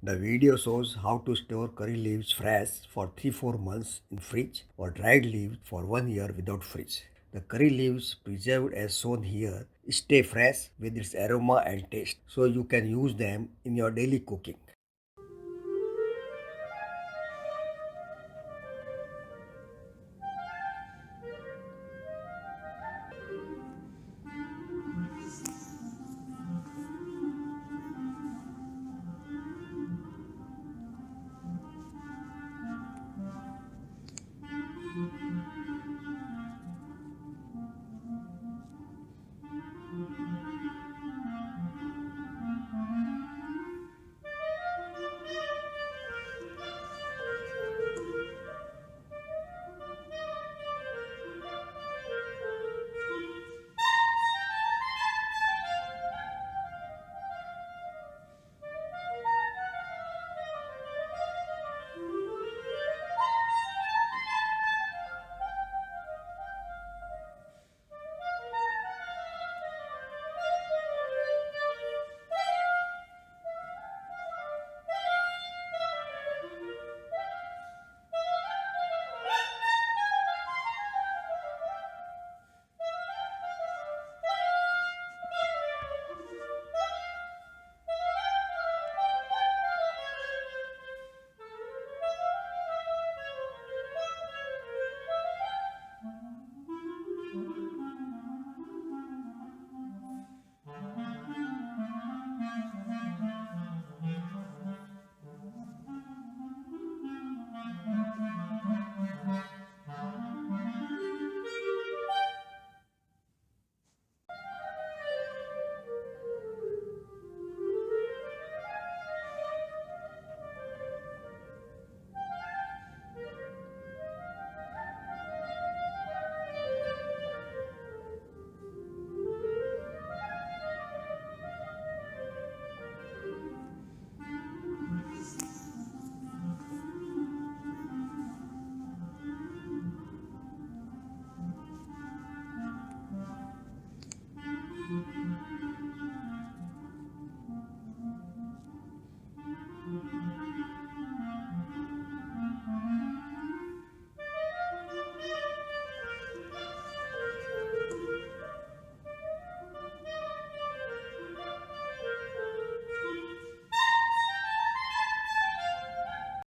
The video shows how to store curry leaves fresh for 3-4 months in fridge or dried leaves for 1 year without fridge. The curry leaves preserved as shown here stay fresh with its aroma and taste, so you can use them in your daily cooking.